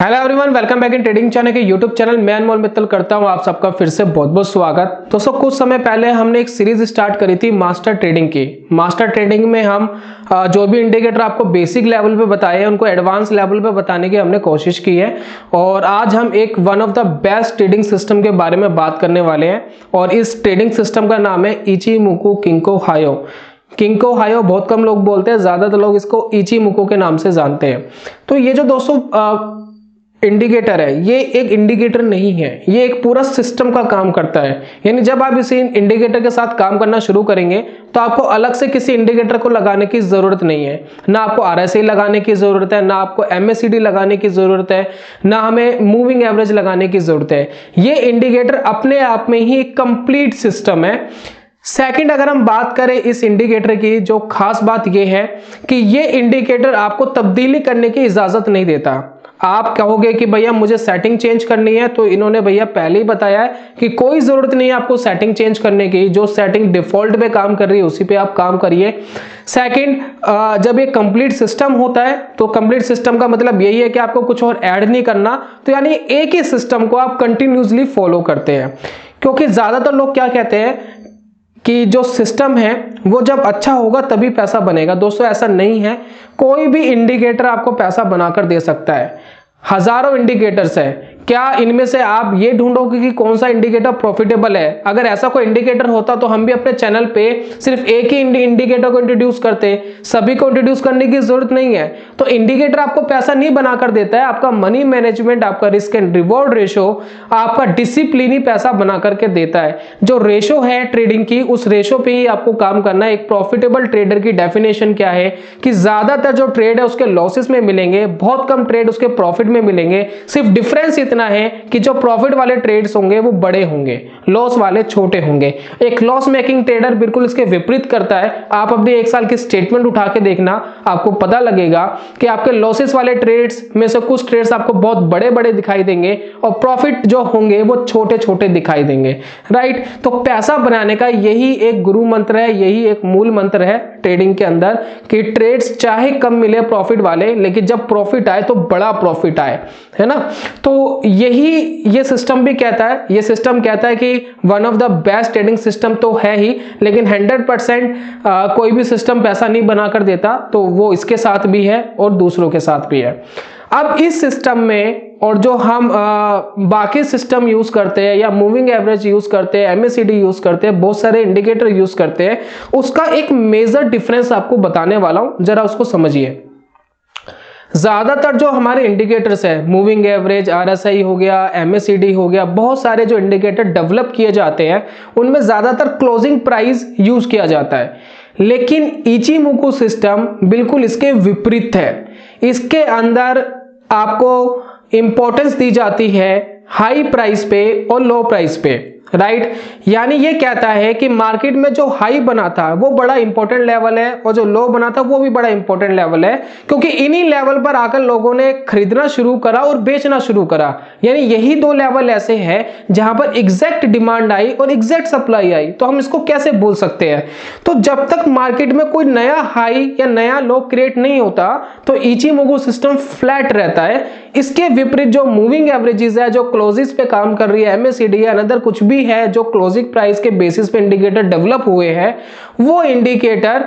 Hello everyone, welcome back in trading channel के YouTube channel. मैं अनमोल मित्तल करता हूं आप सबका फिर से बहुत बहुत स्वागत। दोस्तों, कुछ समय पहले हमने एक सीरीज स्टार्ट करी थी मास्टर ट्रेडिंग की। मास्टर ट्रेडिंग में हम जो भी इंडिकेटर आपको बेसिक लेवल पे बताए हैं उनको एडवांस लेवल पे बताने की हमने कोशिश की है। और आज हम एक one of the best trading system के बारे में बात करने वाले हैं और इस ट्रेडिंग सिस्टम का नाम है इचिमोकु किंको हायो। किंको हायो बहुत कम लोग बोलते हैं, ज्यादातर लोग इसको इचिमोकु के नाम से जानते हैं। तो ये जो दोस्तों इंडिकेटर है, ये एक इंडिकेटर नहीं है, ये एक पूरा सिस्टम का काम करता है। यानी जब आप इसी इंडिकेटर के साथ काम करना शुरू करेंगे तो आपको अलग से किसी इंडिकेटर को लगाने की जरूरत नहीं है। ना आपको आरएसआई लगाने की जरूरत है, ना आपको एमएसीडी लगाने की जरूरत है, ना हमें मूविंग एवरेज लगाने की जरूरत है। ये इंडिकेटर अपने आप में ही एक कंप्लीट सिस्टम है। सेकंड, अगर हम बात करें इस इंडिकेटर की, जो खास बात यह है कि ये इंडिकेटर आपको तब्दीली करने की इजाजत नहीं देता। आप कहोगे कि भैया मुझे सेटिंग चेंज करनी है, तो इन्होंने भैया पहले ही बताया है कि कोई जरूरत नहीं है आपको सेटिंग चेंज करने की। जो सेटिंग डिफॉल्ट पे काम कर रही है उसी पे आप काम करिए। सेकंड, जब ये कंप्लीट सिस्टम होता है तो कंप्लीट सिस्टम का मतलब यही है कि आपको कुछ और ऐड नहीं करना। तो यानी एक ही सिस्टम को आप कंटिन्यूसली फॉलो करते हैं। क्योंकि ज्यादातर लोग क्या कहते हैं कि जो सिस्टम है वो जब अच्छा होगा तभी पैसा बनेगा। दोस्तों, ऐसा नहीं है। कोई भी इंडिकेटर आपको पैसा बनाकर दे सकता है। हजारों इंडिकेटर्स है, क्या इनमें से आप ये ढूंढोगे कि कौन सा इंडिकेटर प्रॉफिटेबल है? अगर ऐसा कोई इंडिकेटर होता तो हम भी अपने चैनल पे सिर्फ एक ही इंडिकेटर को इंट्रोड्यूस करते, सभी को इंट्रोड्यूस करने की जरूरत नहीं है। तो इंडिकेटर आपको पैसा नहीं बनाकर देता है, आपका मनी मैनेजमेंट, आपका रिस्क एंड रिवॉर्ड रेशो, आपका डिसिप्लिन ही पैसा बना करके देता है। जो रेशो है ट्रेडिंग की, उस रेशो पे ही आपको काम करना है। एक प्रॉफिटेबल ट्रेडर की डेफिनेशन क्या है कि ज्यादातर जो ट्रेड है उसके लॉसेस में मिलेंगे, बहुत कम ट्रेड उसके प्रॉफिट में मिलेंगे। सिर्फ डिफरेंस इतना है कि जो प्रॉफिट वाले ट्रेड्स होंगे वो बड़े होंगे, लॉस वाले छोटे होंगे। एक लॉस मेकिंग ट्रेडर बिल्कुल इसके विपरीत करता है। आप अपने एक साल की स्टेटमेंट उठा के देखना, आपको पता लगेगा कि आपके लॉसेस वाले ट्रेड्स में से कुछ ट्रेड्स आपको बहुत बड़े बड़े दिखाई देंगे और प्रॉफिट जो होंगे वो छोटे छोटे दिखाई देंगे। राइट? तो पैसा बनाने का यही एक गुरु मंत्र है, यही एक मूल मंत्र है ट्रेडिंग के अंदर कि ट्रेड्स चाहे कम मिले प्रॉफिट वाले, लेकिन जब प्रॉफिट आए तो बड़ा प्रॉफिट आए, है ना? तो यही ये सिस्टम भी कहता है। ये सिस्टम कहता है कि one of the best trading system तो है ही, लेकिन 100% कोई भी सिस्टम पैसा नहीं बनाकर देता। तो वो इसके साथ भी है और दूसरों के साथ भी है। अब इस सिस्टम में और जो हम बाकी सिस्टम यूज करते हैं या मूविंग एवरेज यूज करते हैं, एमएसीडी यूज करते हैं, बहुत सारे इंडिकेटर यूज करते हैं, उसका एक मेजर डिफरेंस आपको बताने वाला हूं, जरा उसको समझिए। ज्यादातर जो हमारे इंडिकेटर्स है, मूविंग एवरेज, आरएसआई हो गया, एमएसीडी हो गया, बहुत सारे जो इंडिकेटर डेवलप किए जाते हैं उनमें ज्यादातर क्लोजिंग प्राइस यूज किया जाता है। लेकिन इचिमोकु सिस्टम बिल्कुल इसके विपरीत है। इसके अंदर आपको इंपॉर्टेंस दी जाती है हाई प्राइस पे और लो प्राइस पे। राइट? यानी ये कहता है कि मार्केट में जो हाई बना था वो बड़ा इंपॉर्टेंट लेवल है और जो लो बना था वो भी बड़ा इंपॉर्टेंट लेवल है, क्योंकि इन्हीं लेवल पर आकर लोगों ने खरीदना शुरू करा और बेचना शुरू करा। यानी यही दो लेवल ऐसे हैं जहां पर एग्जैक्ट डिमांड आई और एग्जैक्ट सप्लाई आई। तो हम इसको कैसे बोल सकते हैं? तो जब तक मार्केट में कोई नया हाई या नया लो क्रिएट नहीं होता तो इचिमोकु सिस्टम फ्लैट रहता है। इसके विपरीत जो मूविंग एवरेजेस है, जो क्लोजेस पे काम कर रही है, एमएसीडी या अनदर कुछ भी है जो क्लोजिंग प्राइस के बेसिस पे इंडिकेटर डेवलप हुए हैं, वो इंडिकेटर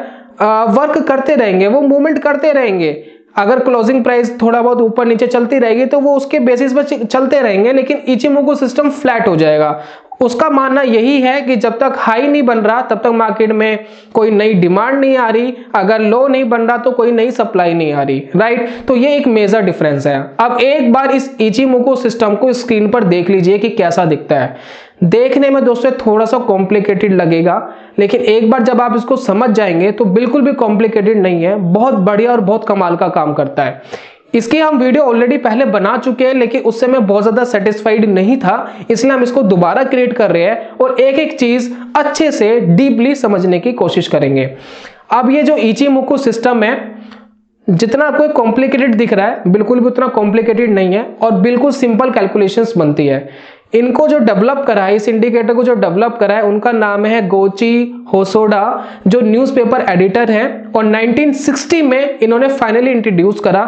वर्क करते रहेंगे, वो मूवमेंट करते रहेंगे। अगर क्लोजिंग प्राइस थोड़ा बहुत ऊपर नीचे चलती रहेगी तो वो उसके बेसिस पे चलते रहेंगे, लेकिन इचिमोकु सिस्टम फ्लैट हो जाएगा। उसका मानना यही है कि जब तक हाई नहीं बन रहा तब तक मार्केट में कोई नई डिमांड नहीं आ रही, अगर लो नहीं बन रहा तो कोई नई सप्लाई नहीं आ रही। राइट? तो ये एक मेजर डिफरेंस है। अब एक बार इस इचिमोकु सिस्टम को स्क्रीन पर देख लीजिए कि कैसा दिखता है। देखने में दोस्तों थोड़ा सा कॉम्प्लिकेटेड लगेगा, लेकिन एक बार जब आप इसको समझ जाएंगे तो बिल्कुल भी कॉम्प्लिकेटेड नहीं है, बहुत बढ़िया और बहुत कमाल का काम करता है। इसकी हम वीडियो ऑलरेडी पहले बना चुके हैं, लेकिन उससे मैं बहुत ज्यादा सेटिस्फाइड नहीं था, इसलिए हम इसको दोबारा क्रिएट कर रहे हैं और एक एक चीज अच्छे से डीपली समझने की कोशिश करेंगे। अब ये जो इचिमोकु सिस्टम है, जितना कोई कॉम्प्लिकेटेड दिख रहा है बिल्कुल भी उतना कॉम्प्लिकेटेड नहीं है और बिल्कुल सिंपल कैलकुलेशंस बनती है। इनको जो डेवलप करा है, इस इंडिकेटर को जो डेवलप करा है, उनका नाम है गोची होसोडा, जो न्यूज़पेपर एडिटर है और 1960 में इन्होंने फाइनली इंट्रोड्यूस करा।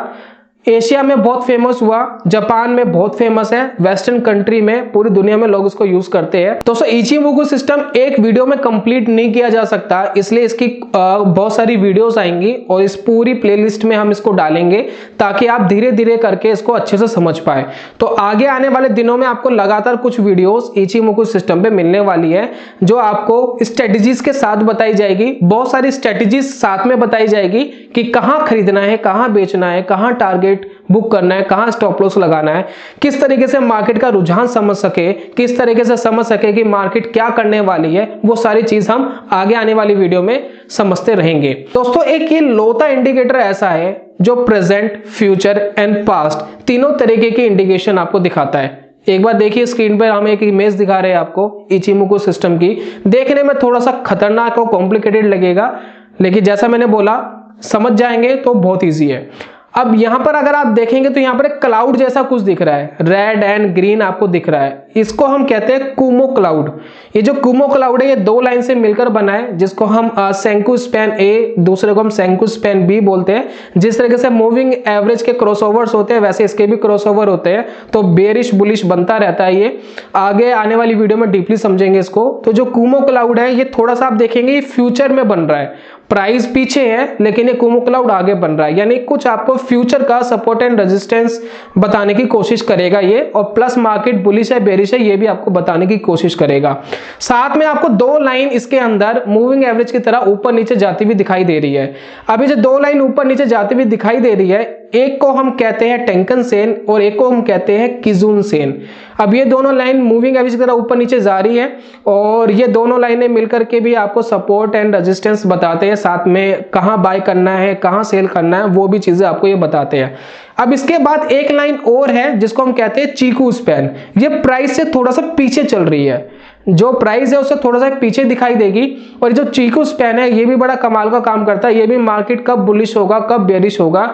एशिया में बहुत फेमस हुआ, जापान में बहुत फेमस है, वेस्टर्न कंट्री में पूरी दुनिया में लोग इसको यूज करते हैं। दोस्तों इचिमोकू सिस्टम एक वीडियो में कंप्लीट नहीं किया जा सकता, इसलिए इसकी बहुत सारी वीडियोस आएंगी और इस पूरी प्लेलिस्ट में हम इसको डालेंगे ताकि आप धीरे धीरे करके इसको अच्छे से समझ पाए। तो आगे आने वाले दिनों में आपको लगातार कुछ वीडियोस इचिमोकू सिस्टम पे मिलने वाली है, जो आपको स्ट्रेटेजीज के साथ बताई जाएगी। बहुत सारी स्ट्रेटेजीज साथ में बताई जाएगी कि कहां खरीदना है, कहां बेचना है, कहां टारगेट बुक करना है, कहां स्टॉप लॉस लगाना है, किस तरीके से मार्केट का रुझान समझ सके, किस तरीके से समझ सके कि मार्केट क्या करने वाली है, वो सारी चीज हम आगे आने वाली वीडियो में समझते रहेंगे। दोस्तों एक ये लोता इंडिकेटर ऐसा है जो प्रेजेंट, फ्यूचर एंड पास्ट तीनों तरीके की इंडिकेशन आपको दिखाता है। एक बार देखिए स्क्रीन पर हम एक इमेज दिखा रहे हैं आपको इचिमोकू सिस्टम की। देखने में थोड़ा सा खतरनाक और कॉम्प्लिकेटेड लगेगा, लेकिन जैसा मैंने बोला समझ जाएंगे तो बहुत ईजी है। अब यहां पर अगर आप देखेंगे तो यहां पर एक क्लाउड जैसा कुछ दिख रहा है, रेड एंड ग्रीन आपको दिख रहा है। इसको हम कहते हैं कुमो क्लाउड। ये जो कुमो क्लाउड है ये दो लाइन से मिलकर बना है, जिसको हम शंकु स्पैन ए, दूसरे को हम शंकु स्पैन बी बोलते हैं। जिस तरीके से मूविंग एवरेज के क्रॉसओवर्स होते हैं वैसे इसके भी क्रॉसओवर होते हैं, तो बेरिश बुलिश बनता रहता है। ये आगे आने वाली वीडियो में डीपली समझेंगे इसको। तो जो कुमो क्लाउड है ये थोड़ा सा आप देखेंगे ये फ्यूचर में बन रहा है, प्राइस पीछे है लेकिन ये कुमो क्लाउड आगे बन रहा है, यानी कुछ आपको फ्यूचर का सपोर्ट एंड रेजिस्टेंस बताने की कोशिश करेगा ये, और प्लस मार्केट बुलिश है बेरिश है ये भी आपको बताने की कोशिश करेगा। साथ में आपको दो लाइन इसके अंदर मूविंग एवरेज की तरह ऊपर नीचे जाती हुई दिखाई दे रही है। अभी जो दो लाइन ऊपर नीचे जाती हुई दिखाई दे रही है, एक को हम कहते हैं टेंकन सेन और एक को हम कहते हैं किजुन सेन। अब ये दोनों लाइन मूविंग एवरेज की तरह ऊपर नीचे जा रही है और ये दोनों लाइनें मिलकर के भी आपको सपोर्ट एंड रेजिस्टेंस बताते हैं, साथ में कहां बाय करना है कहां सेल करना है वो भी चीजें आपको ये बताते हैं। अब इसके बाद एक लाइन और है जिसको हम कहते हैं चीकू स्पैन। ये प्राइस से थोड़ा सा पीछे चल रही है, जो प्राइस है उससे थोड़ा सा पीछे दिखाई देगी। और जो चीकू स्पैन है ये भी बड़ा कमाल का काम करता है, ये भी मार्केट कब बुलिश होगा कब बेरिश होगा,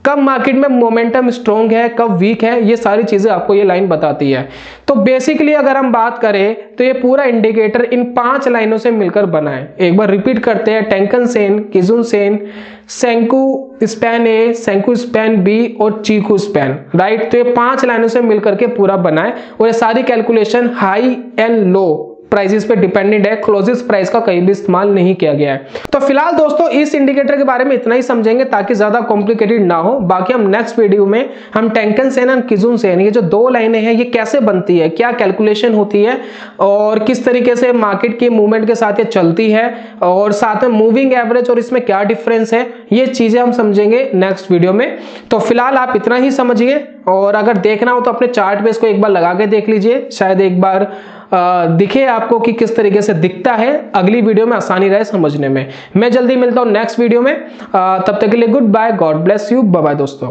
कब मार्केट में मोमेंटम स्ट्रॉन्ग है कब वीक है, ये सारी चीजें आपको ये लाइन बताती है। तो बेसिकली अगर हम बात करें तो ये पूरा इंडिकेटर इन 5 लाइनों से मिलकर बना है। एक बार रिपीट करते हैं, टेंकन सेन, किजुन सेन, शंकु स्पैन ए, शंकु स्पैन बी और चीकू स्पैन, राइट। तो ये 5 लाइनों से मिलकर के पूरा बना है और ये सारी calculation high and low prices पे डिपेंडेंट है, क्लोजेस्ट प्राइस का कहीं भी इस्तेमाल नहीं किया गया है। तो फिलहाल दोस्तों इस इंडिकेटर के बारे में इतना ही समझेंगे ताकि ज्यादा कॉम्प्लिकेटेड ना हो। बाकी हम नेक्स्ट वीडियो में हम टेंकन सेन और किजुन सेन ये जो दो लाइनें हैं ये कैसे बनती है, क्या कैलकुलेशन होती है और किस तरीके से मार्केट के मूवमेंट के साथ ये चलती है, और साथ में मूविंग एवरेज और इसमें क्या डिफरेंस है, ये चीजें हम समझेंगे नेक्स्ट वीडियो में। तो फिलहाल आप इतना ही समझिए, और अगर देखना हो तो अपने चार्ट पे इसको एक बार लगा के देख लीजिए, शायद एक बार दिखे आपको कि किस तरीके से दिखता है, अगली वीडियो में आसानी रहे समझने में। मैं जल्दी मिलता हूं नेक्स्ट वीडियो में, तब तक के लिए goodbye, God bless you, bye bye दोस्तों।